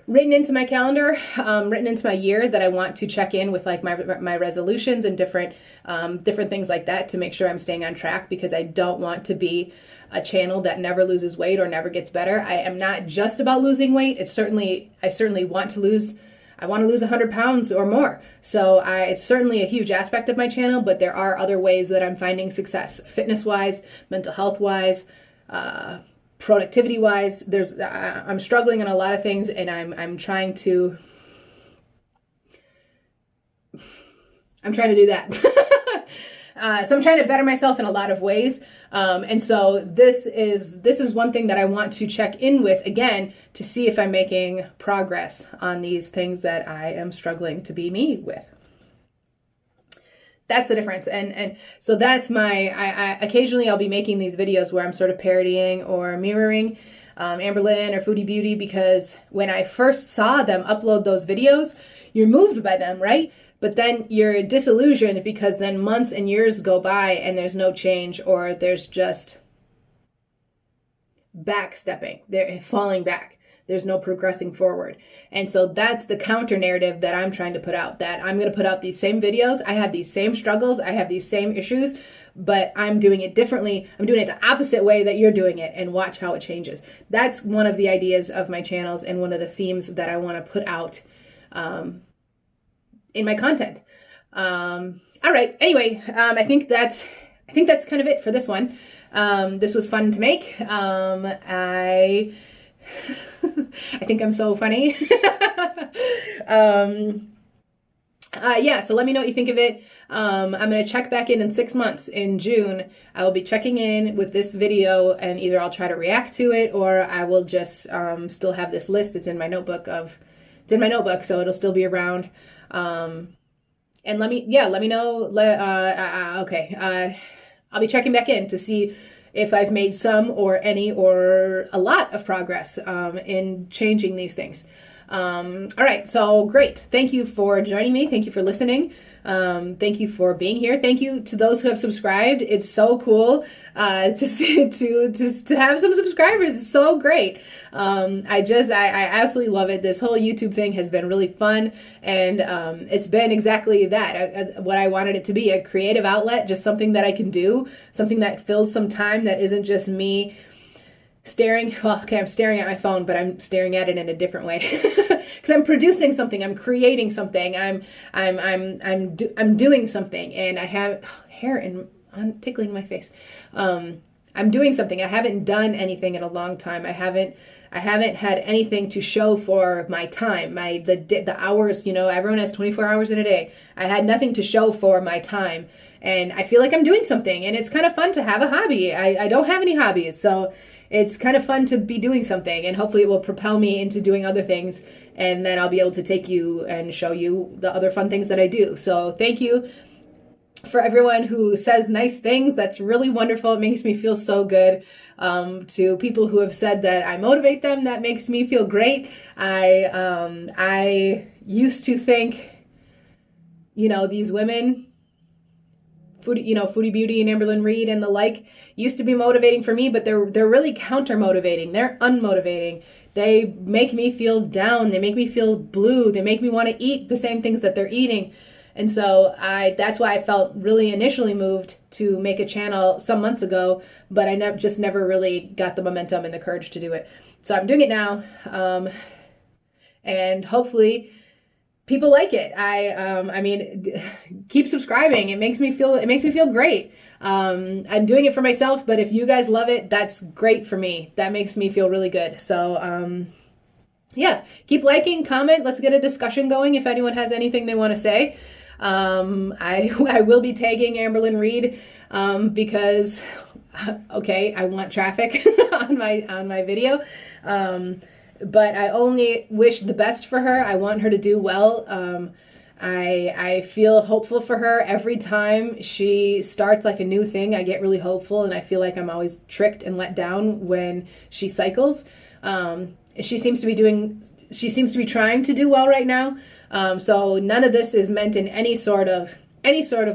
written into my calendar, written into my year, that I want to check in with like my resolutions and different things like that to make sure I'm staying on track, because I don't want to be a channel that never loses weight or never gets better. I am not just about losing weight. I certainly want to lose. I want to lose 100 pounds or more. So it's certainly a huge aspect of my channel, but there are other ways that I'm finding success, fitness-wise, mental health-wise, productivity-wise. I'm struggling on a lot of things, and I'm trying to do that. So I'm trying to better myself in a lot of ways. And so this is one thing that I want to check in with again to see if I'm making progress on these things that I am struggling to be me with. That's the difference. And so that's I occasionally I'll be making these videos where I'm sort of parodying or mirroring Amberlynn or Foodie Beauty, because when I first saw them upload those videos, you're moved by them, right? But then you're disillusioned because then months and years go by and there's no change, or there's just backstepping. They're falling back. There's no progressing forward. And so that's the counter narrative that I'm trying to put out, that I'm going to put out these same videos. I have these same struggles. I have these same issues, but I'm doing it differently. I'm doing it the opposite way that you're doing it, and watch how it changes. That's one of the ideas of my channels and one of the themes that I want to put out in my content. All right. Anyway, I think that's kind of it for this one. This was fun to make. I think I'm so funny. Yeah. So let me know what you think of it. I'm going to check back in 6 months in June. I will be checking in with this video, and either I'll try to react to it, or I will just still have this list. It's in my notebook, so it'll still be around. And let me know. Okay. I'll be checking back in to see if I've made some or any or a lot of progress in changing these things. All right. So great. Thank you for joining me. Thank you for listening. Thank you for being here. Thank you to those who have subscribed. It's so cool to see, to have some subscribers. It's so great. I absolutely love it. This whole YouTube thing has been really fun, and it's been exactly that, what I wanted it to be, a creative outlet, just something that I can do, something that fills some time, that isn't just me staring. Well, okay, I'm staring at my phone, but I'm staring at it in a different way. Because I'm producing something, I'm creating something, I'm doing something, and I have hair tickling my face. I'm doing something. I haven't done anything in a long time. I haven't had anything to show for my time, the hours. You know, everyone has 24 hours in a day. I had nothing to show for my time, and I feel like I'm doing something, and it's kind of fun to have a hobby. I don't have any hobbies, so it's kind of fun to be doing something, and hopefully it will propel me into doing other things, and then I'll be able to take you and show you the other fun things that I do. So thank you for everyone who says nice things. That's really wonderful. It makes me feel so good. To people who have said that I motivate them, that makes me feel great. I used to think, these women, Foodie Beauty and Amberlynn Reid and the like, used to be motivating for me, but they're really counter-motivating. They're unmotivating. They make me feel down. They make me feel blue. They make me want to eat the same things that they're eating. And so that's why I felt really initially moved to make a channel some months ago, but I just never really got the momentum and the courage to do it. So I'm doing it now. And hopefully people like it. I mean, keep subscribing. It makes me feel great. I'm doing it for myself, but if you guys love it, that's great for me. That makes me feel really good. So, yeah, keep liking, comment. Let's get a discussion going. If anyone has anything they want to say, I will be tagging Amberlynn Reid, because, okay, I want traffic on my video. But I only wish the best for her. I want her to do well. I feel hopeful for her every time she starts like a new thing. I get really hopeful, and I feel like I'm always tricked and let down when she cycles. She seems to be trying to do well right now. So none of this is meant in any sort of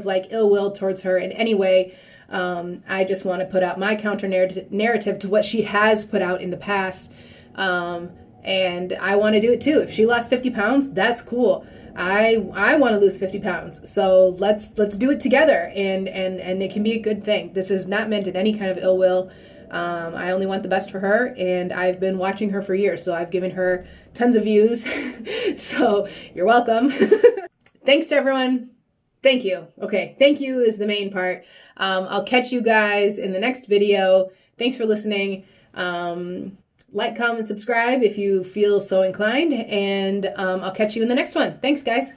like ill will towards her in any way. I just want to put out my counter narrative to what she has put out in the past. and I want to do it too. If she lost 50 pounds, that's cool. I want to lose 50 pounds. So let's do it together, and it can be a good thing. This is not meant in any kind of ill will. I only want the best for her, and I've been watching her for years, so I've given her tons of views. So you're welcome. Thanks to everyone. Thank you. Okay, thank you is the main part. I'll catch you guys in the next video. Thanks for listening. Like, comment, subscribe if you feel so inclined, and I'll catch you in the next one. Thanks, guys.